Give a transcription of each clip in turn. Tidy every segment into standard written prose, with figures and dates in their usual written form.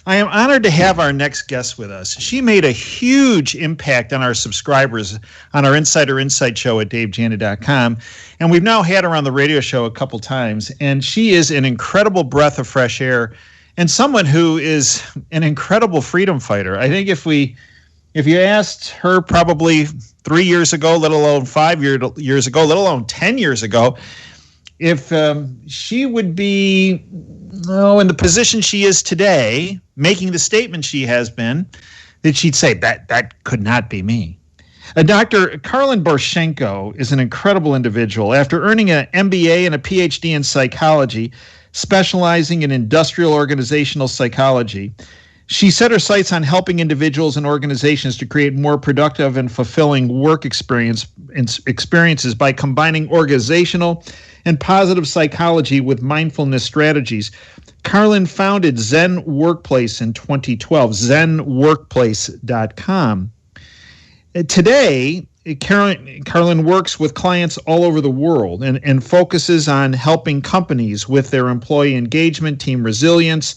I am honored to have our next guest with us. She made a huge impact on our subscribers on our Insider Insight show at davejana.com, and we've now had her on the radio show a couple times, and she is an incredible breath of fresh air and someone who is an incredible freedom fighter. I think if you asked her probably 3 years ago, let alone 5 years ago, let alone 10 years ago, if she would be in the position she is today, making the statement she has been, that she'd say that could not be me. Dr. Karlyn Borysenko is an incredible individual. After earning an MBA and a PhD in psychology, specializing in industrial organizational psychology, she set her sights on helping individuals and organizations to create more productive and fulfilling work experiences by combining organizational and positive psychology with mindfulness strategies. Karlyn founded Zen Workplace in 2012, zenworkplace.com. Today, Karlyn works with clients all over the world and focuses on helping companies with their employee engagement, team resilience,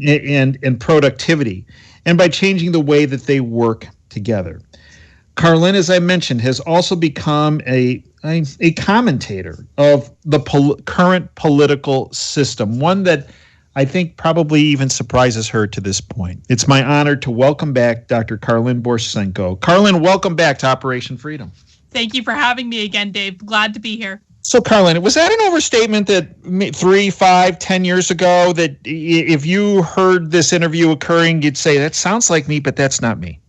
and productivity, and by changing the way that they work together. Karlyn, as I mentioned, has also become a commentator of the current political system, one that I think probably even surprises her to this point. It's my honor to welcome back Dr. Karlyn Borysenko. Karlyn, welcome back to Operation Freedom. Thank you for having me again, Dave. Glad to be here. So, Karlyn, was that an overstatement that 3, 5, 10 years ago that if you heard this interview occurring, you'd say, that sounds like me, but that's not me?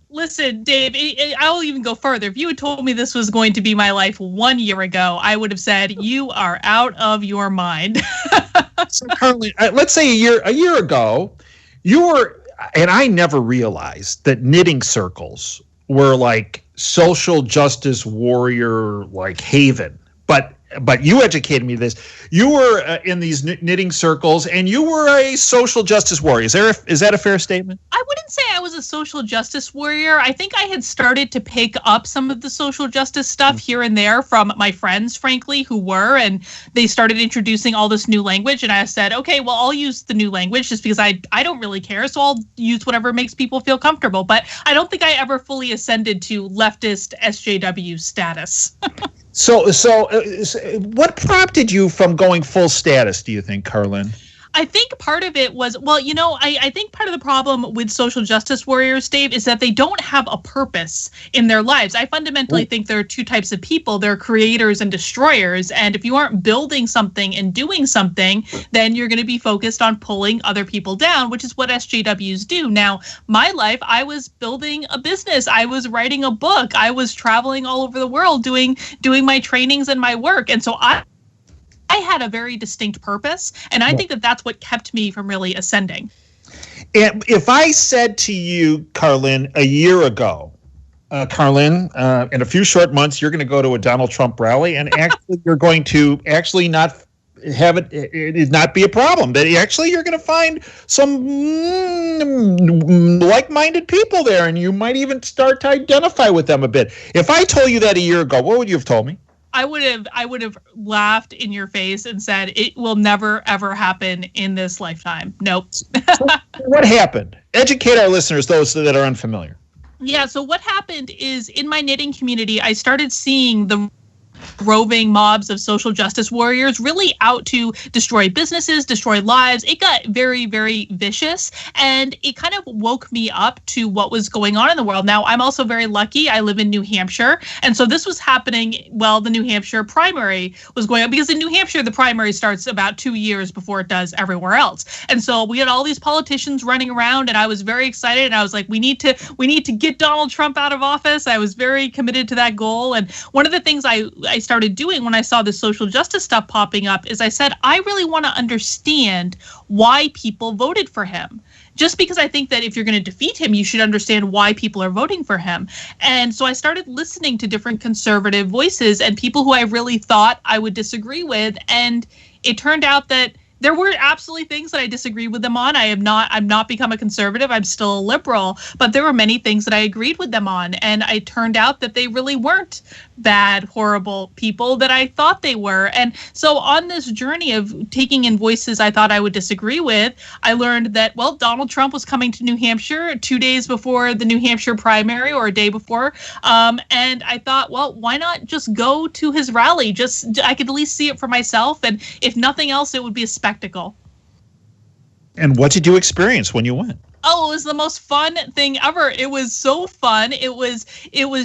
Listen, Dave, I'll even go further. If you had told me this was going to be my life 1 year ago, I would have said, you are out of your mind. So, Karlyn, let's say a year ago, you were, and I never realized that knitting circles were like social justice warrior, like haven. But you educated me this. You were in these knitting circles, and you were a social justice warrior. Is that a fair statement? I wouldn't say I was a social justice warrior. I think I had started to pick up some of the social justice stuff here and there from my friends, frankly, who were, and they started introducing all this new language. And I said, okay, well, I'll use the new language just because I don't really care. So I'll use whatever makes people feel comfortable. But I don't think I ever fully ascended to leftist SJW status. So what prompted you from going full status, do you think, Karlyn? I think part of it was, I think part of the problem with social justice warriors, Dave, is that they don't have a purpose in their lives. I fundamentally think there are two types of people. They're creators and destroyers. And if you aren't building something and doing something, then you're going to be focused on pulling other people down, which is what SJWs do. Now, my life, I was building a business. I was writing a book. I was traveling all over the world doing my trainings and my work. And so I had a very distinct purpose, and I think that that's what kept me from really ascending. And if I said to you, Karlyn, a year ago, Karlyn, in a few short months, you're going to go to a Donald Trump rally, and actually you're going to actually not have it not be a problem, that actually you're going to find some like-minded people there, and you might even start to identify with them a bit. If I told you that a year ago, what would you have told me? I would have laughed in your face and said, it will never, ever happen in this lifetime. Nope. So what happened? Educate our listeners, those that are unfamiliar. Yeah, so what happened is in my knitting community, I started seeing the roving mobs of social justice warriors really out to destroy businesses, destroy lives. It got very, very vicious, and it kind of woke me up to what was going on in the world. Now, I'm also very lucky. I live in New Hampshire, and so this was happening while the New Hampshire primary was going on, because in New Hampshire, the primary starts about 2 years before it does everywhere else. And so we had all these politicians running around, and I was very excited, and I was like, we need to get Donald Trump out of office. I was very committed to that goal. And one of the things I started doing when I saw the social justice stuff popping up is I said, I really want to understand why people voted for him. Just because I think that if you're going to defeat him, you should understand why people are voting for him. And so I started listening to different conservative voices and people who I really thought I would disagree with. And it turned out that there were absolutely things that I disagree with them on. I'm not become a conservative. I'm still a liberal, but there were many things that I agreed with them on. And it turned out that they really weren't bad, horrible people that I thought they were. And so on this journey of taking in voices I thought I would disagree with, I learned that, well, Donald Trump was coming to New Hampshire 2 days before the New Hampshire primary, or a day before. And I thought, well, why not just go to his rally? I could at least see it for myself. And if nothing else, it would be a spectacle. And what did you experience when you went? Oh, it was the most fun thing ever. It was so fun. It was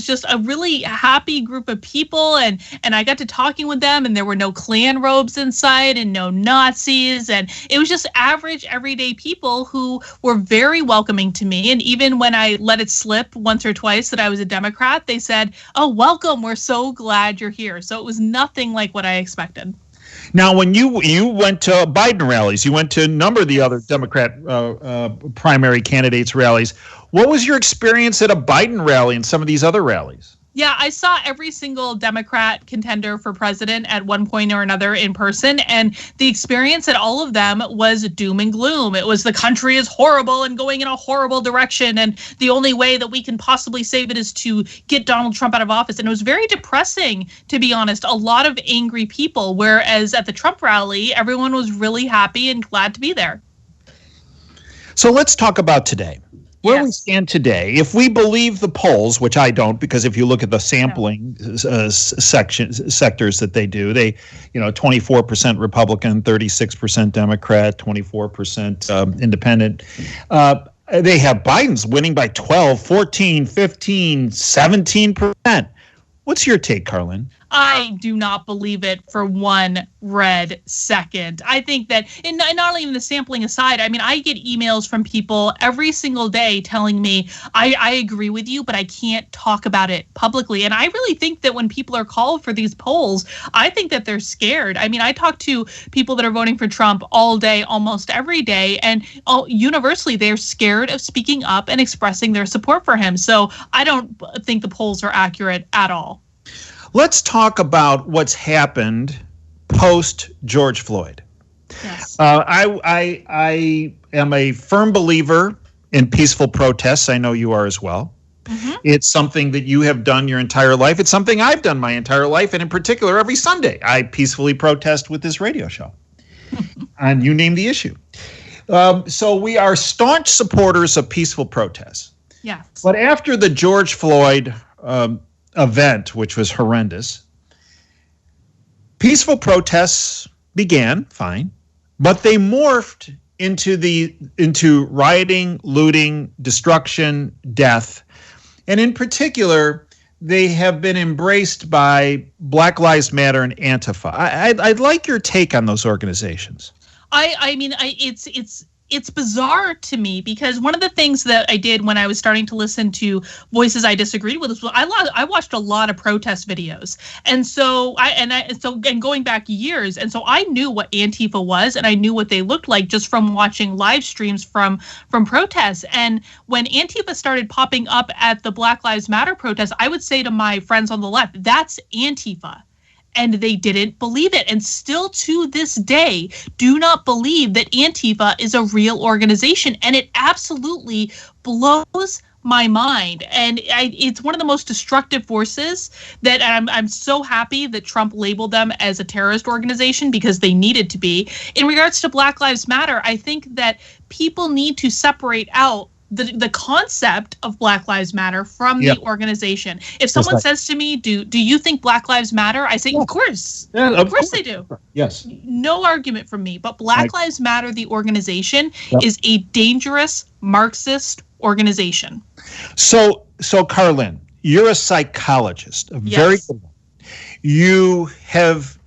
just a really happy group of people, and I got to talking with them, and there were no Klan robes inside and no Nazis, and it was just average, everyday people who were very welcoming to me. And even when I let it slip once or twice that I was a Democrat, they said, "Oh, welcome. We're so glad you're here." So it was nothing like what I expected. Now, when you went to Biden rallies, you went to a number of the other Democrat primary candidates' rallies. What was your experience at a Biden rally and some of these other rallies? Yeah, I saw every single Democrat contender for president at one point or another in person, and the experience at all of them was doom and gloom. It was the country is horrible and going in a horrible direction, and the only way that we can possibly save it is to get Donald Trump out of office. And it was very depressing, to be honest, a lot of angry people, whereas at the Trump rally, everyone was really happy and glad to be there. So let's talk about today. Where we stand today, if we believe the polls, which I don't, because if you look at the sampling sectors that they do, 24% Republican, 36% Democrat, 24% independent. They have Biden's winning by 12, 14, 15, 17%. What's your take, Karlyn? I do not believe it for one red second. I think that, and not only even the sampling aside, I mean, I get emails from people every single day telling me, I agree with you, but I can't talk about it publicly. And I really think that when people are called for these polls, I think that they're scared. I mean, I talk to people that are voting for Trump all day, almost every day, and universally, they're scared of speaking up and expressing their support for him. So I don't think the polls are accurate at all. Let's talk about what's happened post George Floyd. Yes. I am a firm believer in peaceful protests. I know you are as well. Mm-hmm. It's something that you have done your entire life. It's something I've done my entire life. And in particular, every Sunday, I peacefully protest with this radio show. And you name the issue. So we are staunch supporters of peaceful protests. Yes. But after the George Floyd event, which was horrendous, peaceful protests began, fine, but they morphed into rioting, looting, destruction, death, and in particular, they have been embraced by Black Lives Matter and Antifa. I'd like your take on those organizations. It's bizarre to me, because one of the things that I did when I was starting to listen to voices I disagreed with was I watched a lot of protest videos, and so going back years, and so I knew what Antifa was, and I knew what they looked like just from watching live streams from protests. And when Antifa started popping up at the Black Lives Matter protests, I would say to my friends on the left, "That's Antifa." And they didn't believe it, and still to this day do not believe that Antifa is a real organization. And it absolutely blows my mind. And it's one of the most destructive forces that I'm so happy that Trump labeled them as a terrorist organization, because they needed to be. In regards to Black Lives Matter, I think that people need to separate out the concept of Black Lives Matter from the organization. If someone says to me, do you think Black Lives Matter? I say, of course. Yeah, of course they do. Yes. No argument from me. But Black Lives Matter, the organization, is a dangerous Marxist organization. So Karlyn, you're a psychologist, a very good one. You have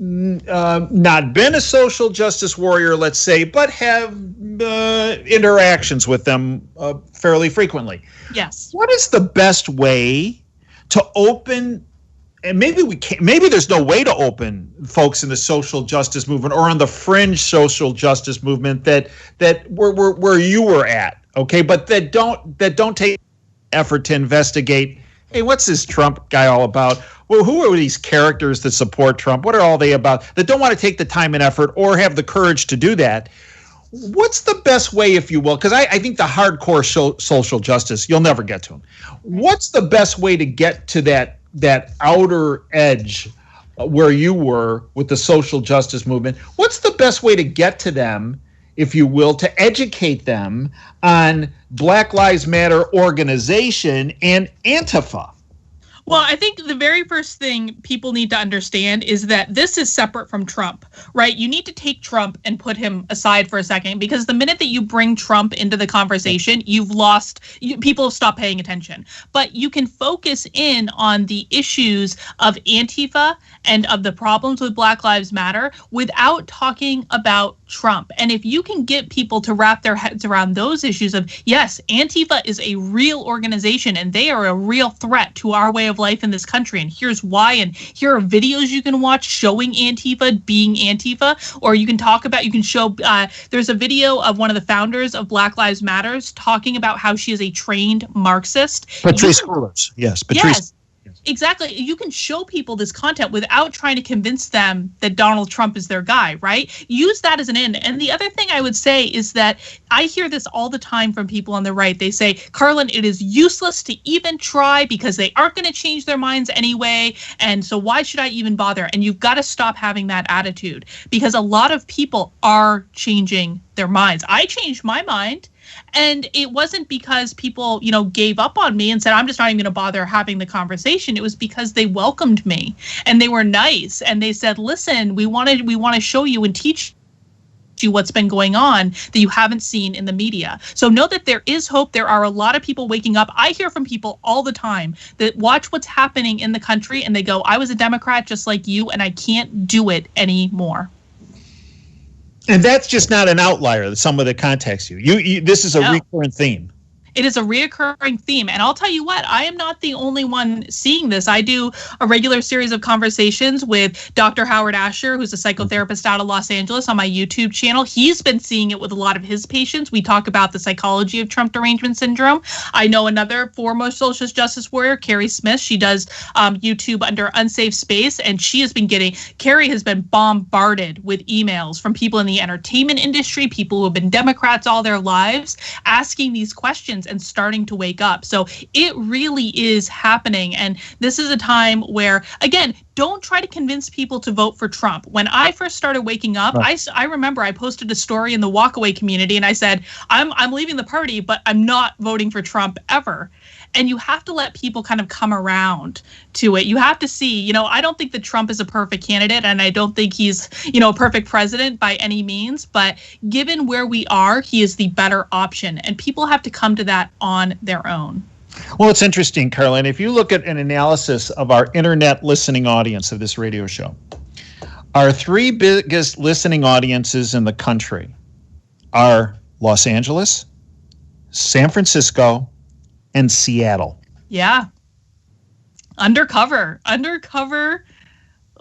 not been a social justice warrior, let's say, but have interactions with them fairly frequently. Yes. What is the best way to open, and maybe there's no way to open folks in the social justice movement or on the fringe social justice movement that where you were at, okay, but that don't take effort to investigate, hey, what's this Trump guy all about? Well, who are these characters that support Trump? What are all they about? That don't want to take the time and effort or have the courage to do that. What's the best way, if you will? Because I think the hardcore social justice, you'll never get to them. What's the best way to get to that that outer edge where you were with the social justice movement, what's the best way to get to them, if you will, to educate them on Black Lives Matter organization and Antifa? Well, I think the very first thing people need to understand is that this is separate from Trump, right? You need to take Trump and put him aside for a second, because the minute that you bring Trump into the conversation, people have stopped paying attention. But you can focus in on the issues of Antifa and of the problems with Black Lives Matter without talking about Trump. And if you can get people to wrap their heads around those issues of, yes, Antifa is a real organization and they are a real threat to our way of life in this country, and here's why, and here are videos you can watch showing Antifa being Antifa, or you can show, there's a video of one of the founders of Black Lives Matters talking about how she is a trained Marxist. Patrice Cullors. Yes, Patrice. Yes. Exactly. You can show people this content without trying to convince them that Donald Trump is their guy, right? Use that as an end. And the other thing I would say is that I hear this all the time from people on the right. They say, Karlyn, it is useless to even try because they aren't going to change their minds anyway. And so why should I even bother? And you've got to stop having that attitude, because a lot of people are changing their minds. I changed my mind. And it wasn't because people, gave up on me and said, I'm just not even going to bother having the conversation. It was because they welcomed me and they were nice. And they said, listen, we want to show you and teach you what's been going on that you haven't seen in the media. So know that there is hope. There are a lot of people waking up. I hear from people all the time that watch what's happening in the country and they go, I was a Democrat just like you and I can't do it anymore. And that's just not an outlier, someone that contacts you. This is a recurrent theme. It is a reoccurring theme. And I'll tell you what, I am not the only one seeing this. I do a regular series of conversations with Dr. Howard Asher, who's a psychotherapist out of Los Angeles, on my YouTube channel. He's been seeing it with a lot of his patients. We talk about the psychology of Trump derangement syndrome. I know another foremost social justice warrior, Carrie Smith. She does YouTube under Unsafe Space, and Carrie has been bombarded with emails from people in the entertainment industry, people who have been Democrats all their lives, asking these questions and starting to wake up. So it really is happening. And this is a time where, again, don't try to convince people to vote for Trump. When I first started waking up, I remember I posted a story in the walkaway community and I said, I'm leaving the party, but I'm not voting for Trump ever. And you have to let people kind of come around to it. You have to see, I don't think that Trump is a perfect candidate, and I don't think he's, a perfect president by any means. But given where we are, he is the better option. And people have to come to that on their own. Well, it's interesting, Karlyn. If you look at an analysis of our internet listening audience of this radio show, our three biggest listening audiences in the country are Los Angeles, San Francisco, and Seattle. Yeah. Undercover,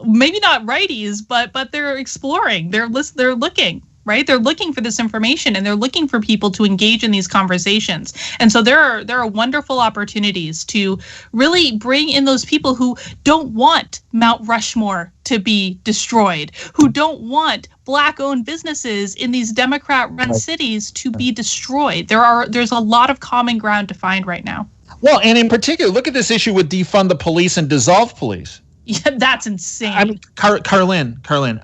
maybe not righties, but they're exploring. They're looking, right? They're looking for this information and they're looking for people to engage in these conversations. And so there are wonderful opportunities to really bring in those people who don't want Mount Rushmore to be destroyed, who don't want Black-owned businesses in these Democrat-run cities to be destroyed. There's a lot of common ground to find right now. Well, and in particular, look at this issue with defund the police and dissolve police. Yeah, that's insane. I mean, Karlyn,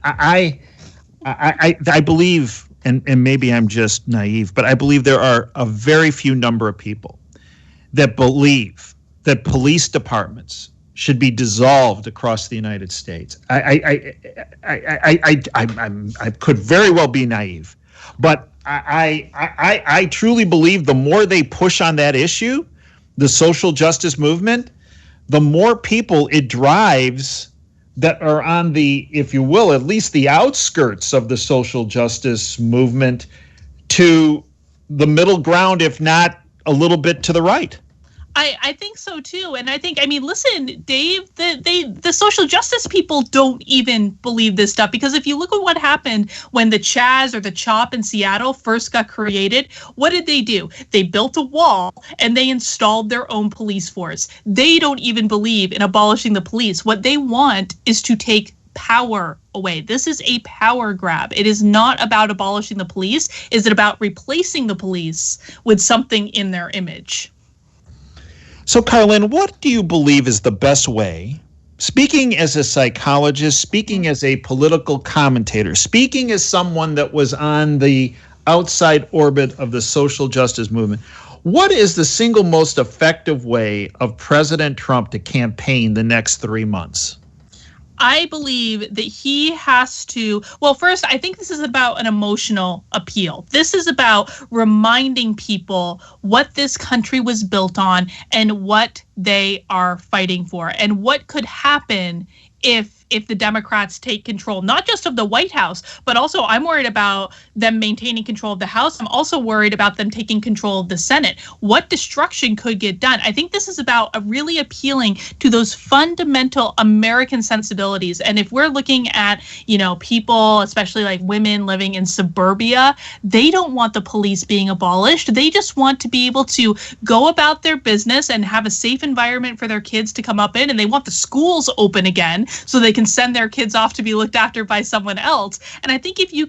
I believe, and maybe I'm just naive, but I believe there are a very few number of people that believe that police departments should be dissolved across the United States. I could very well be naive, but I truly believe the more they push on that issue, the social justice movement, the more people it drives that are on the, if you will, at least the outskirts of the social justice movement to the middle ground, if not a little bit to the right. I think so too. And listen, Dave, the social justice people don't even believe this stuff, because if you look at what happened when the Chaz or the CHOP in Seattle first got created, what did they do? They built a wall and they installed their own police force. They don't even believe in abolishing the police. What they want is to take power away. This is a power grab. It is not about abolishing the police. Is it about replacing the police with something in their image? So, Karlyn, what do you believe is the best way, speaking as a psychologist, speaking as a political commentator, speaking as someone that was on the outside orbit of the social justice movement, what is the single most effective way of President Trump to campaign the next 3 months? I believe that he has to, well, first, I think this is about an emotional appeal. This is about reminding people what this country was built on and what they are fighting for and what could happen if the Democrats take control, not just of the White House, but also I'm worried about them maintaining control of the House. I'm also worried about them taking control of the Senate. What destruction could get done? I think this is about really appealing to those fundamental American sensibilities. And if we're looking at, people, especially like women living in suburbia, they don't want the police being abolished. They just want to be able to go about their business and have a safe environment for their kids to come up in. And they want the schools open again so they can send their kids off to be looked after by someone else. And I think if he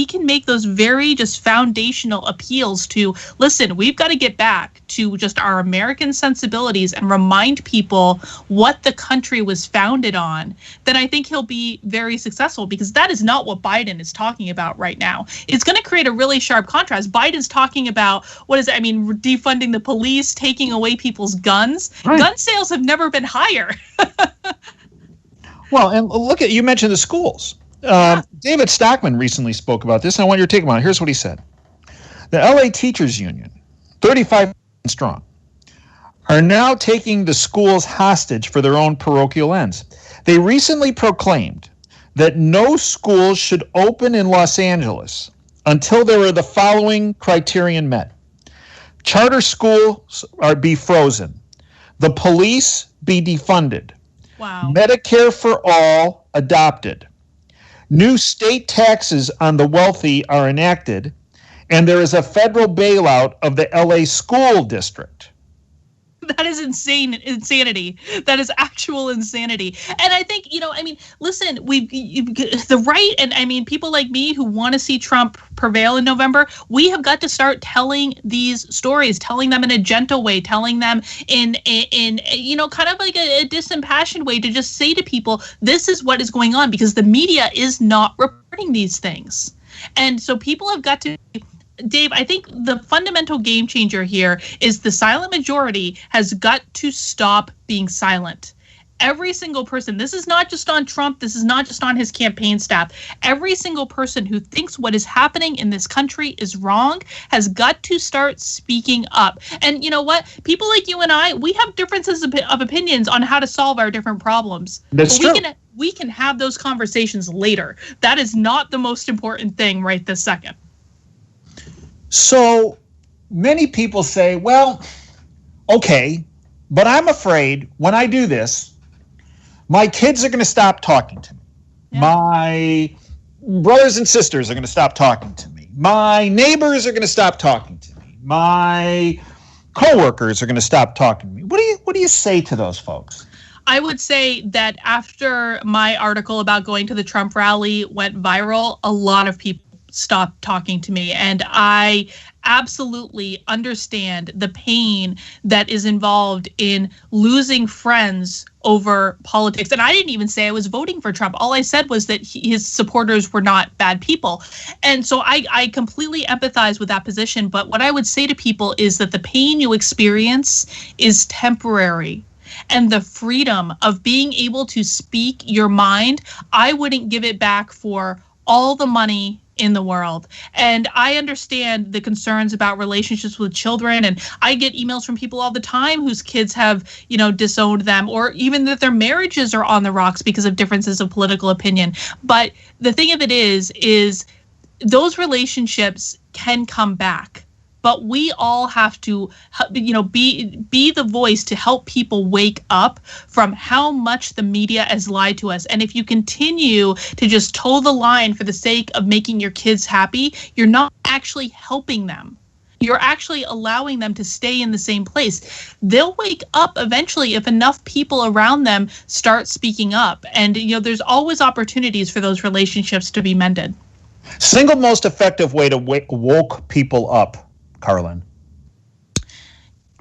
can make those very just foundational appeals to, listen, we've got to get back to just our American sensibilities and remind people what the country was founded on, then I think he'll be very successful, because that is not what Biden is talking about right now. It's going to create a really sharp contrast. Biden's talking about, defunding the police, taking away people's guns. Right. Gun sales have never been higher. Well, and look you mentioned the schools. David Stockman recently spoke about this, and I want your take on it. Here's what he said. The LA Teachers Union, 35 strong, are now taking the schools hostage for their own parochial ends. They recently proclaimed that no schools should open in Los Angeles until there are the following criterion met. Charter schools be frozen. The police be defunded. Wow. Medicare for all adopted. New state taxes on the wealthy are enacted, and there is a federal bailout of the LA school district. That is insanity. That is actual insanity. And I think, listen, the right, and people like me who want to see Trump prevail in November, we have got to start telling these stories, telling them in a gentle way, telling them in kind of like a disimpassioned way, to just say to people, this is what is going on, because the media is not reporting these things. And so people have got to, Dave, I think the fundamental game changer here is the silent majority has got to stop being silent. Every single person, this is not just on Trump, this is not just on his campaign staff. Every single person who thinks what is happening in this country is wrong has got to start speaking up. And you know what? People like you and I, we have differences of opinions on how to solve our different problems. That's true. We can have those conversations later. That is not the most important thing right this second. So many people say, well, okay, but I'm afraid when I do this, my kids are going to stop talking to me. Yeah. My brothers and sisters are going to stop talking to me. My neighbors are going to stop talking to me. My coworkers are going to stop talking to me. What do you say to those folks? I would say that after my article about going to the Trump rally went viral, a lot of people stopped talking to me. And I absolutely understand the pain that is involved in losing friends over politics. And I didn't even say I was voting for Trump. All I said was that his supporters were not bad people. And so I completely empathize with that position. But what I would say to people is that the pain you experience is temporary. And the freedom of being able to speak your mind, I wouldn't give it back for all the money in the world. And I understand the concerns about relationships with children. And I get emails from people all the time whose kids have, disowned them, or even that their marriages are on the rocks because of differences of political opinion. But the thing of it is those relationships can come back. But we all have to, be the voice to help people wake up from how much the media has lied to us. And if you continue to just toe the line for the sake of making your kids happy, you're not actually helping them. You're actually allowing them to stay in the same place. They'll wake up eventually if enough people around them start speaking up. And, there's always opportunities for those relationships to be mended. Single most effective way to woke people up, Karlyn?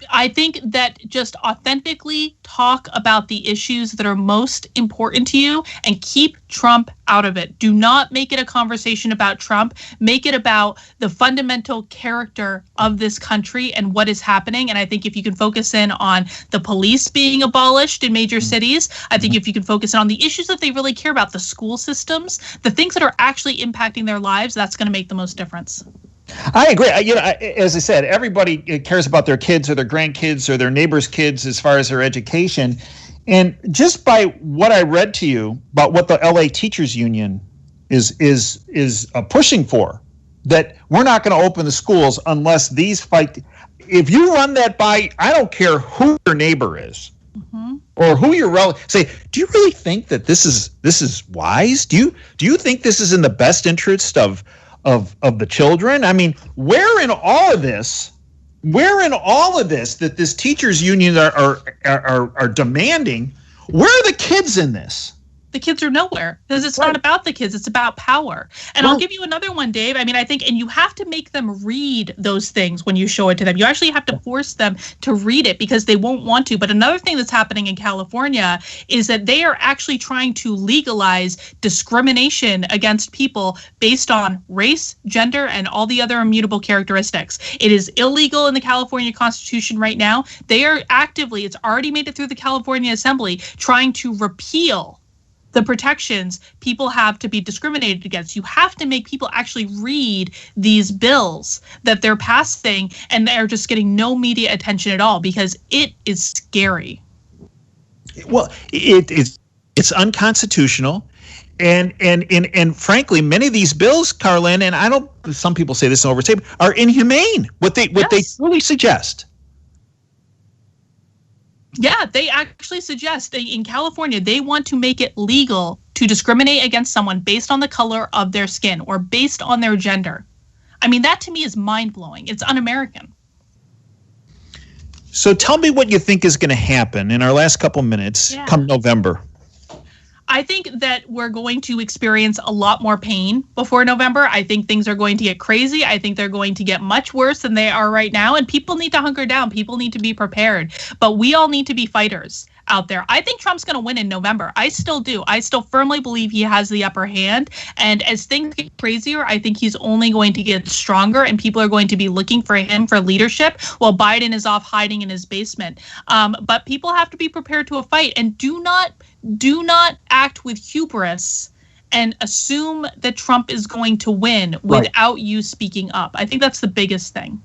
I think that just authentically talk about the issues that are most important to you and keep Trump out of it. Do not make it a conversation about Trump. Make it about the fundamental character of this country and what is happening. And I think if you can focus in on the police being abolished in major cities, I think if you can focus in on the issues that they really care about, the school systems, the things that are actually impacting their lives, that's going to make the most difference. I agree. As I said, everybody cares about their kids or their grandkids or their neighbors' kids as far as their education. And just by what I read to you about what the LA Teachers Union is pushing for, that we're not going to open the schools unless these fight. If you run that by, I don't care who your neighbor is or who your relative. Say, do you really think that this is wise? Do you think this is in the best interest of the children? I mean, where in all of this that this teachers union are demanding, where are the kids in this? The kids are nowhere because it's not about the kids. It's about power. And I'll give you another one, Dave. I mean, I think, and you have to make them read those things when you show it to them. You actually have to force them to read it because they won't want to. But another thing that's happening in California is that they are actually trying to legalize discrimination against people based on race, gender, and all the other immutable characteristics. It is illegal in the California Constitution right now. They are actively, it's already made it through the California Assembly, trying to repeal the protections people have to be discriminated against. You have to make people actually read these bills that they're passing, and they're just getting no media attention at all because it is scary. Well, it's unconstitutional. And frankly, many of these bills, Karlyn, and some people say this and overstate, are inhumane. What they really suggest. Yeah, they actually suggest in California, they want to make it legal to discriminate against someone based on the color of their skin or based on their gender. I mean, that to me is mind-blowing. It's un-American. So tell me what you think is going to happen in our last couple minutes come November. I think that we're going to experience a lot more pain before November. I think things are going to get crazy. I think they're going to get much worse than they are right now. And people need to hunker down. People need to be prepared. But we all need to be fighters out there. I think Trump's going to win in November. I still do. I still firmly believe he has the upper hand. And as things get crazier, I think he's only going to get stronger and people are going to be looking for him for leadership while Biden is off hiding in his basement. But people have to be prepared to a fight and do not act with hubris and assume that Trump is going to win without you speaking up. I think that's the biggest thing.